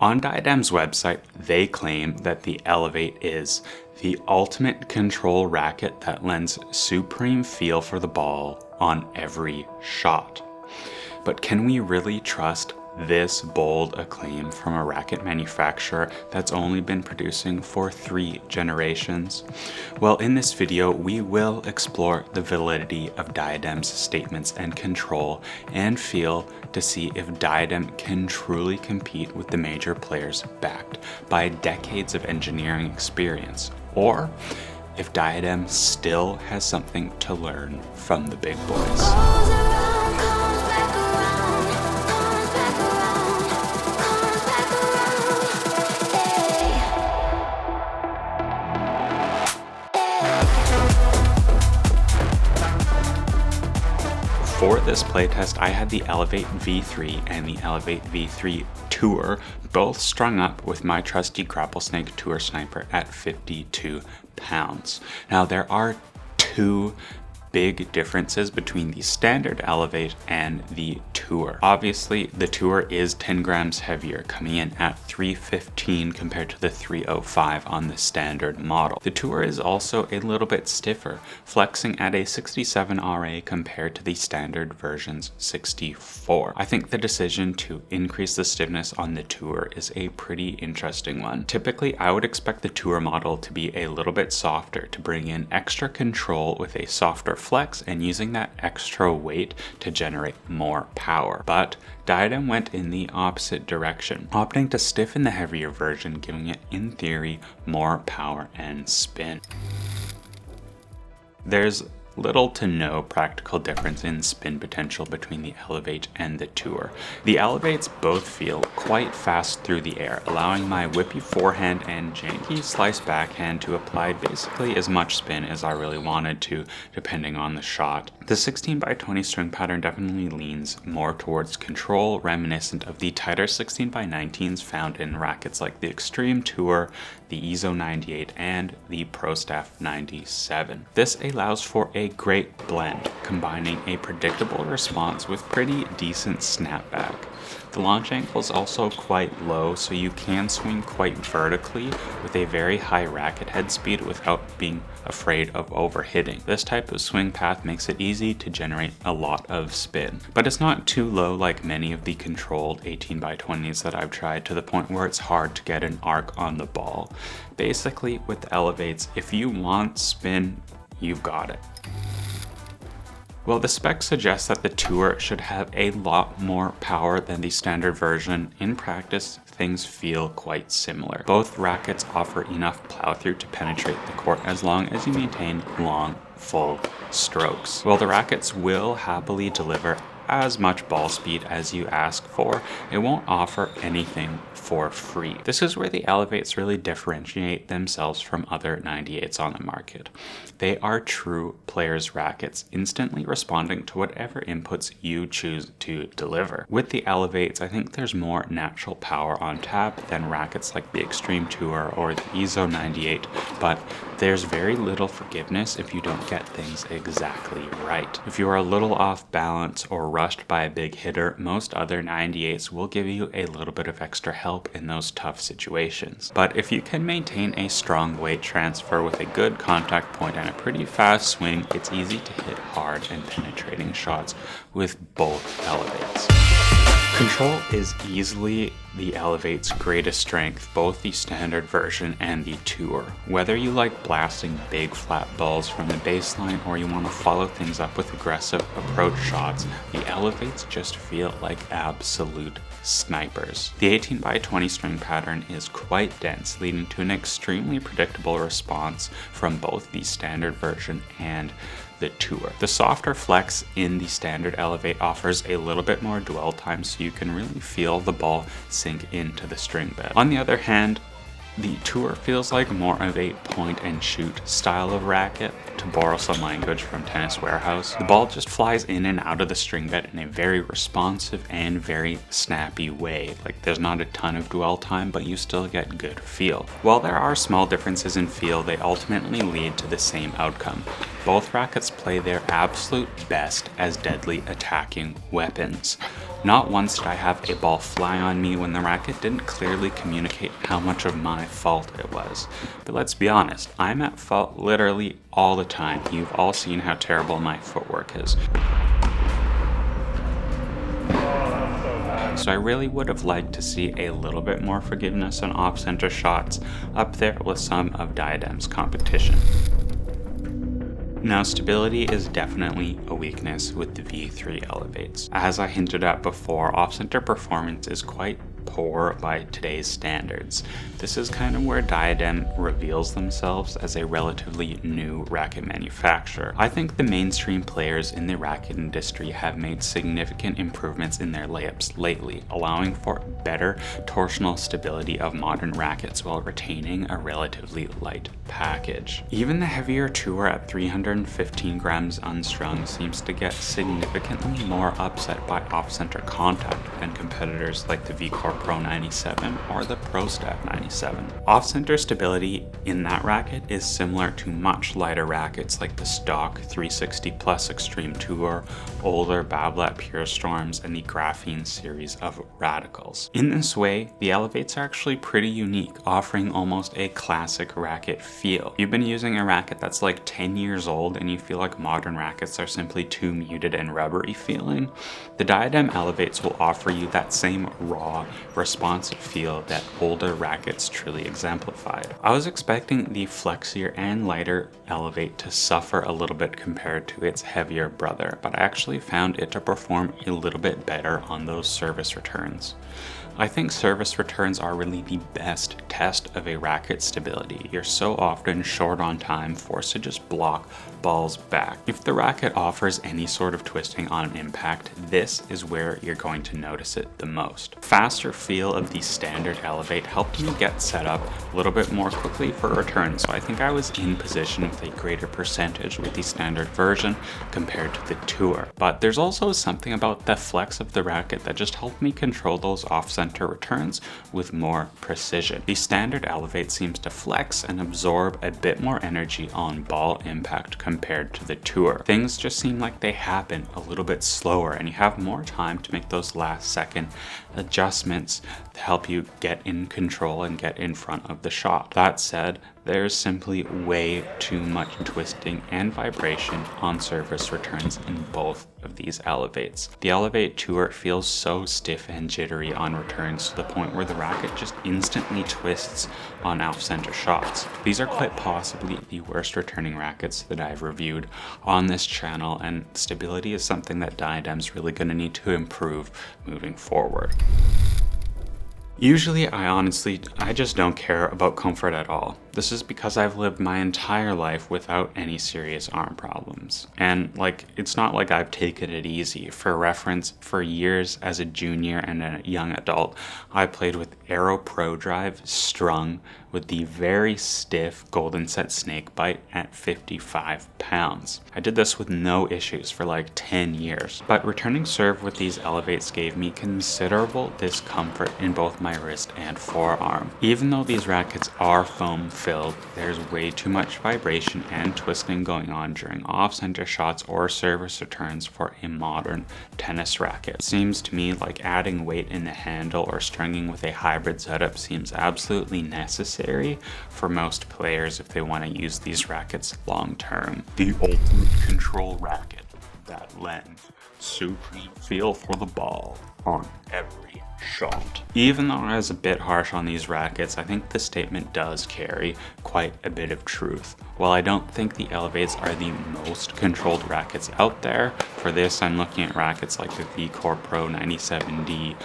On Diadem's website, they claim that the Elevate is the ultimate control racket that lends supreme feel for the ball on every shot. But can we really trust this bold acclaim from a racket manufacturer that's only been producing for 3 generations? Well, in this video, we will explore the validity of Diadem's statements and control and feel to see if Diadem can truly compete with the major players backed by decades of engineering experience, or if Diadem still has something to learn from the big boys. For this playtest, I had the Elevate V3 and the Elevate V3 Tour both strung up with my trusty Grapplesnake Tour Sniper at 52 pounds. Now there are 2 big differences between the standard Elevate and the Tour. Obviously, the Tour is 10 grams heavier, coming in at 315 compared to the 305 on the standard model. The Tour is also a little bit stiffer, flexing at a 67 RA compared to the standard version's 64. I think the decision to increase the stiffness on the Tour is a pretty interesting one. Typically, I would expect the Tour model to be a little bit softer to bring in extra control with a softer flex and using that extra weight to generate more power. But Diadem went in the opposite direction, opting to stiffen the heavier version, giving it, in theory, more power and spin. There's little to no practical difference in spin potential between the Elevate and the Tour. The Elevates both feel quite fast through the air, allowing my whippy forehand and janky slice backhand to apply basically as much spin as I really wanted to, depending on the shot. The 16x20 string pattern definitely leans more towards control, reminiscent of the tighter 16x19s found in rackets like the Extreme Tour, the EZO 98, and the Pro Staff 97. This allows for a great blend, combining a predictable response with pretty decent snapback. The launch angle is also quite low, so you can swing quite vertically with a very high racket head speed without being afraid of overhitting. This type of swing path makes it easy to generate a lot of spin, but it's not too low like many of the controlled 18x20s that I've tried, to the point where it's hard to get an arc on the ball. Basically, with the Elevates, if you want spin, you've got it. Well, the spec suggests that the Tour should have a lot more power than the standard version. In practice, things feel quite similar. Both rackets offer enough plow-through to penetrate the court as long as you maintain long, full strokes. While the rackets will happily deliver as much ball speed as you ask for, it won't offer anything for free. This is where the Elevates really differentiate themselves from other 98s on the market. They are true players' rackets, instantly responding to whatever inputs you choose to deliver. With the Elevates, I think there's more natural power on tap than rackets like the Extreme Tour or the EZO 98, but there's very little forgiveness if you don't get things exactly right. If you are a little off balance or rushed by a big hitter, most other 98s will give you a little bit of extra help in those tough situations. But if you can maintain a strong weight transfer with a good contact point and a pretty fast swing, it's easy to hit hard and penetrating shots with both Elevates. Control is easily the Elevate's greatest strength, both the standard version and the Tour. Whether you like blasting big flat balls from the baseline or you want to follow things up with aggressive approach shots, the Elevates just feel like absolute snipers. The 18x20 string pattern is quite dense, leading to an extremely predictable response from both the standard version and the Tour. The softer flex in the standard Elevate offers a little bit more dwell time, so you can really feel the ball sink into the string bed. On the other hand, the Tour feels like more of a point and shoot style of racket, to borrow some language from Tennis Warehouse. The ball just flies in and out of the string bed in a very responsive and very snappy way. Like, there's not a ton of dwell time, but you still get good feel. While there are small differences in feel, they ultimately lead to the same outcome. Both rackets play their absolute best as deadly attacking weapons. Not once did I have a ball fly on me when the racket didn't clearly communicate how much of my fault it was. But let's be honest, I'm at fault literally all the time. You've all seen how terrible my footwork is. So I really would have liked to see a little bit more forgiveness on off-center shots up there with some of Diadem's competition. Now, stability is definitely a weakness with the V3 Elevates. As I hinted at before, off-center performance is quite poor by today's standards. This is kind of where Diadem reveals themselves as a relatively new racket manufacturer. I think the mainstream players in the racket industry have made significant improvements in their layups lately, allowing for better torsional stability of modern rackets while retaining a relatively light package. Even the heavier tour at 315 grams unstrung seems to get significantly more upset by off-center contact than competitors like the V-Core Pro 97 or the Pro Staff 97. Off-center stability in that racket is similar to much lighter rackets like the stock 360 Plus Extreme Tour, older Babolat Pure Storms, and the Graphene series of Radicals. In this way, the Elevates are actually pretty unique, offering almost a classic racket feel. If you've been using a racket that's like 10 years old and you feel like modern rackets are simply too muted and rubbery feeling, the Diadem Elevates will offer you that same raw, responsive feel that older rackets truly exemplified. I was expecting the flexier and lighter Elevate to suffer a little bit compared to its heavier brother, but I actually found it to perform a little bit better on those service returns. I think service returns are really the best test of a racket stability. You're so often short on time, forced to just block balls back. If the racket offers any sort of twisting on impact, this is where you're going to notice it the most. Faster feel of the standard Elevate helped me get set up a little bit more quickly for returns, so I think I was in position with a greater percentage with the standard version compared to the Tour. But there's also something about the flex of the racket that just helped me control those off-center returns with more precision. The standard Elevate seems to flex and absorb a bit more energy on ball impact compared to the Tour. Things just seem like they happen a little bit slower and you have more time to make those last second adjustments to help you get in control and get in front of the shot. That said, there's simply way too much twisting and vibration on surface returns in both of these Elevates. The Elevate Tour feels so stiff and jittery on returns to the point where the racket just instantly twists on off-center shots. These are quite possibly the worst returning rackets that I've reviewed on this channel, and stability is something that Diadem's really going to need to improve moving forward. Usually, I just don't care about comfort at all. This is because I've lived my entire life without any serious arm problems. And it's not like I've taken it easy. For reference, for years as a junior and a young adult, I played with Aero Pro Drive strung with the very stiff Golden Set Snakebite at 55 pounds. I did this with no issues for 10 years. But returning serve with these Elevates gave me considerable discomfort in both my wrist and forearm. Even though these rackets are foam filled, there's way too much vibration and twisting going on during off-center shots or service returns for a modern tennis racket. It seems to me like adding weight in the handle or stringing with a hybrid setup seems absolutely necessary for most players if they want to use these rackets long term. The ultimate control racket that lends supreme feel for the ball on every shot. Even though I was a bit harsh on these rackets, I think the statement does carry quite a bit of truth. While I don't think the Elevates are the most controlled rackets out there, for this I'm looking at rackets like the V-Core Pro 97D,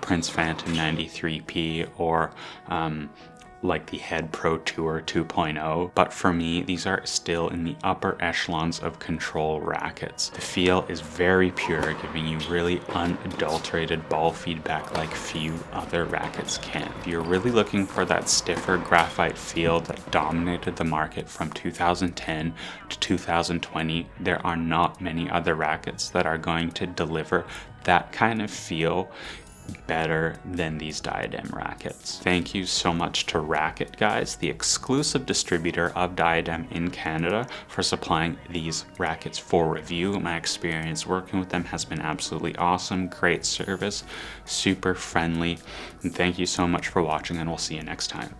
Prince Phantom 93P, or like the Head Pro Tour 2.0, but for me, these are still in the upper echelons of control rackets. The feel is very pure, giving you really unadulterated ball feedback like few other rackets can. If you're really looking for that stiffer graphite feel that dominated the market from 2010 to 2020, there are not many other rackets that are going to deliver that kind of feel better than these Diadem rackets. Thank you so much to Racquet Guys, the exclusive distributor of Diadem in Canada, for supplying these rackets for review. My experience working with them has been absolutely awesome. Great service, super friendly, and thank you so much for watching, and we'll see you next time.